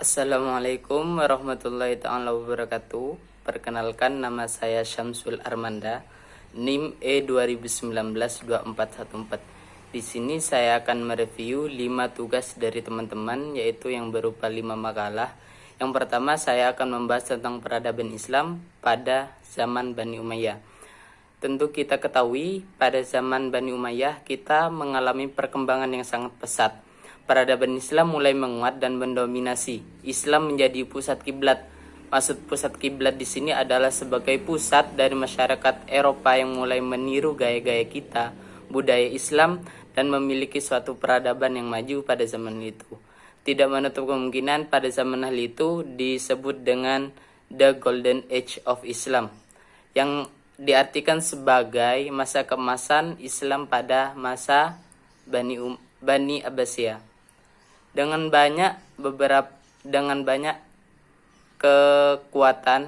Assalamualaikum warahmatullahi ta'ala wabarakatuh. Perkenalkan, nama saya Syamsul Armanda, NIM E2019-2414. Di sini saya akan mereview 5 tugas dari teman-teman, yaitu yang berupa 5 makalah. Yang pertama, saya akan membahas tentang peradaban Islam pada zaman Bani Umayyah. Tentu kita ketahui, pada zaman Bani Umayyah kita mengalami perkembangan yang sangat pesat. Peradaban Islam mulai menguat dan mendominasi. Islam menjadi pusat kiblat. Maksud pusat kiblat di sini adalah sebagai pusat dari masyarakat Eropa yang mulai meniru gaya-gaya kita, budaya Islam, dan memiliki suatu peradaban yang maju pada zaman itu. Tidak menutup kemungkinan pada zaman hal itu disebut dengan The Golden Age of Islam, yang diartikan sebagai masa keemasan Islam pada masa Bani Abbasiyah. Dengan banyak kekuatan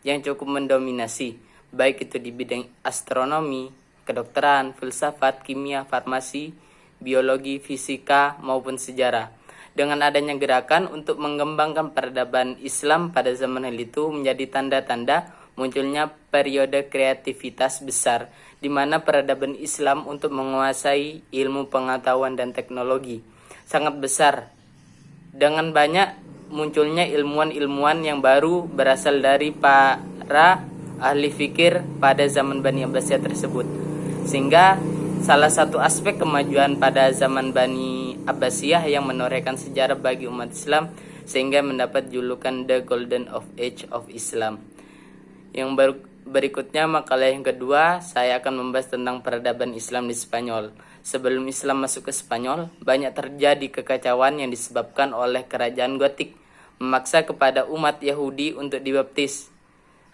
yang cukup mendominasi, baik itu di bidang astronomi, kedokteran, filsafat, kimia, farmasi, biologi, fisika, maupun sejarah. Dengan adanya gerakan untuk mengembangkan peradaban Islam pada zaman itu menjadi tanda-tanda munculnya periode kreativitas besar, di mana peradaban Islam untuk menguasai ilmu pengetahuan dan teknologi sangat besar. Dengan banyak munculnya ilmuwan-ilmuwan yang baru berasal dari para ahli fikir pada zaman Bani Abbasiyah tersebut. Sehingga salah satu aspek kemajuan pada zaman Bani Abbasiyah yang menorehkan sejarah bagi umat Islam, sehingga mendapat julukan The Golden Age of Islam. Yang berikutnya, makalah yang kedua, saya akan membahas tentang peradaban Islam di Spanyol. Sebelum Islam masuk ke Spanyol, banyak terjadi kekacauan yang disebabkan oleh kerajaan Gotik memaksa kepada umat Yahudi untuk dibaptis.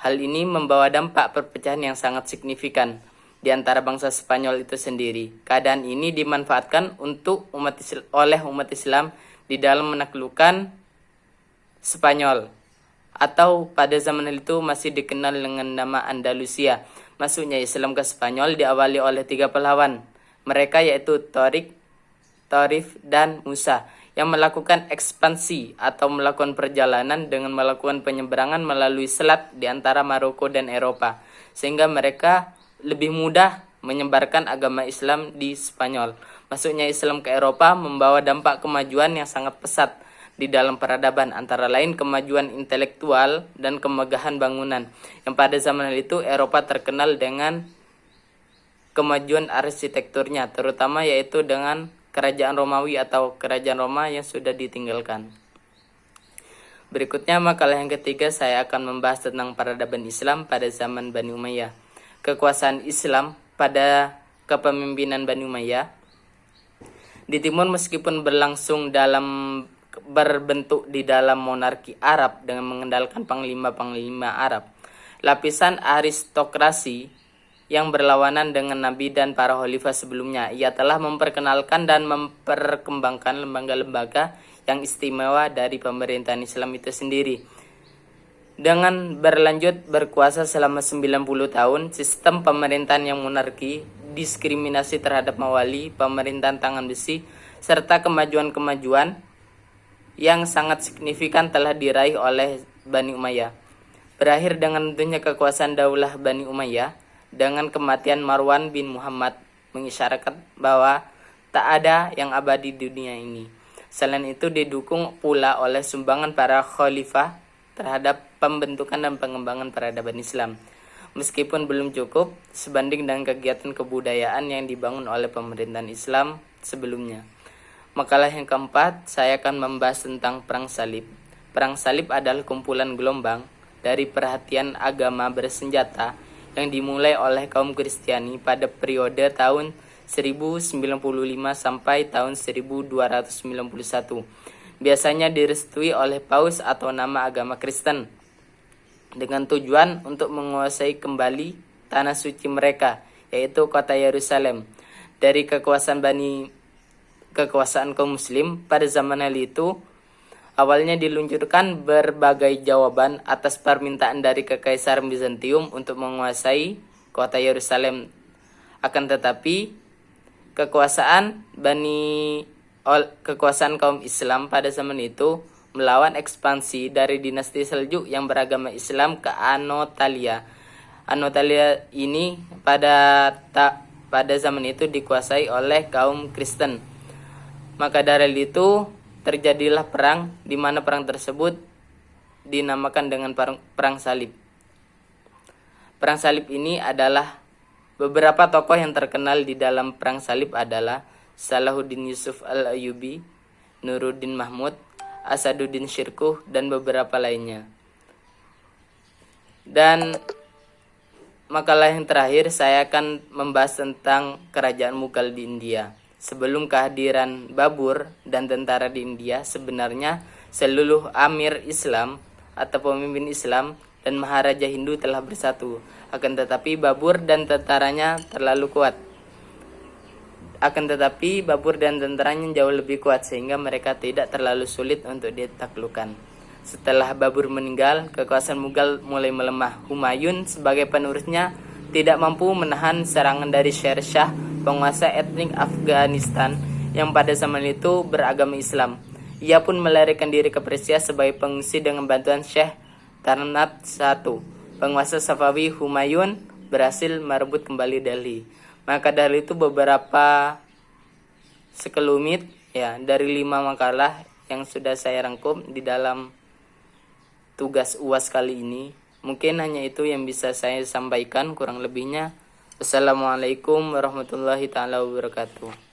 Hal ini membawa dampak perpecahan yang sangat signifikan di antara bangsa Spanyol itu sendiri. Keadaan ini dimanfaatkan oleh umat Islam di dalam menaklukkan Spanyol, atau pada zaman itu masih dikenal dengan nama Andalusia. Masuknya Islam ke Spanyol diawali oleh 3 pahlawan. Mereka yaitu Torik, Torif, dan Musa, yang melakukan ekspansi atau melakukan perjalanan dengan melakukan penyeberangan melalui selat di antara Maroko dan Eropa, sehingga mereka lebih mudah menyebarkan agama Islam di Spanyol. Masuknya Islam ke Eropa membawa dampak kemajuan yang sangat pesat di dalam peradaban, antara lain kemajuan intelektual dan kemegahan bangunan, yang pada zaman itu Eropa terkenal dengan kemajuan arsitekturnya, terutama yaitu dengan kerajaan Romawi atau kerajaan Roma yang sudah ditinggalkan. Berikutnya, makalah yang ketiga, saya akan membahas tentang peradaban Islam pada zaman Bani Umayyah. Kekuasaan Islam pada kepemimpinan Bani Umayyah di timur meskipun berbentuk di dalam monarki Arab dengan mengandalkan panglima-panglima Arab, lapisan aristokrasi yang berlawanan dengan Nabi dan para khalifah sebelumnya. Ia telah memperkenalkan dan memperkembangkan lembaga-lembaga yang istimewa dari pemerintahan Islam itu sendiri. Dengan berlanjut berkuasa selama 90 tahun, sistem pemerintahan yang monarki, diskriminasi terhadap mawali, pemerintahan tangan besi, serta kemajuan-kemajuan yang sangat signifikan telah diraih oleh Bani Umayyah. Berakhir dengan tentunya kekuasaan daulah Bani Umayyah dengan kematian Marwan bin Muhammad, mengisyaratkan bahwa tak ada yang abadi di dunia ini. Selain itu didukung pula oleh sumbangan para khalifah terhadap pembentukan dan pengembangan peradaban Islam. Meskipun belum cukup sebanding dengan kegiatan kebudayaan yang dibangun oleh pemerintahan Islam sebelumnya. Makalah yang keempat, saya akan membahas tentang Perang Salib. Perang Salib adalah kumpulan gelombang dari perhatian agama bersenjata yang dimulai oleh kaum Kristiani pada periode tahun 1095 sampai tahun 1291. Biasanya direstui oleh paus atau nama agama Kristen, dengan tujuan untuk menguasai kembali tanah suci mereka, yaitu kota Yerusalem, dari kekuasaan kaum muslim pada zaman itu. Awalnya diluncurkan berbagai jawaban atas permintaan dari Kekaisaran Bizantium untuk menguasai kota Yerusalem. Akan tetapi, kekuasaan kaum Islam pada zaman itu melawan ekspansi dari dinasti Seljuk yang beragama Islam ke Anatolia. Anatolia ini pada zaman itu dikuasai oleh kaum Kristen. Maka dari itu terjadilah perang, di mana perang tersebut dinamakan dengan perang salib. Perang salib ini adalah beberapa tokoh yang terkenal di dalam perang salib adalah Salahuddin Yusuf Al-Ayyubi, Nuruddin Mahmud, Asaduddin Syirkuh, dan beberapa lainnya. Dan makalah yang terakhir saya akan membahas tentang kerajaan Mughal di India. Sebelum kehadiran Babur dan tentara di India, sebenarnya seluruh amir Islam atau pemimpin Islam dan maharaja Hindu telah bersatu. Akan tetapi Babur dan tentaranya terlalu kuat. Babur dan tentaranya jauh lebih kuat sehingga mereka tidak terlalu sulit untuk ditaklukkan. Setelah Babur meninggal, kekuasaan Mughal mulai melemah. Humayun sebagai penerusnya tidak mampu menahan serangan dari Sher Shah, penguasa etnik Afghanistan yang pada zaman itu beragama Islam. Ia pun melarikan diri ke Persia sebagai pengungsi dengan bantuan Syekh Tarnat I. Penguasa Safawi Humayun berhasil merebut kembali Delhi. Maka dari itu beberapa sekelumit dari 5 makalah yang sudah saya rangkum di dalam tugas UAS kali ini. Mungkin hanya itu yang bisa saya sampaikan, kurang lebihnya. Wassalamualaikum warahmatullahi taala wabarakatuh.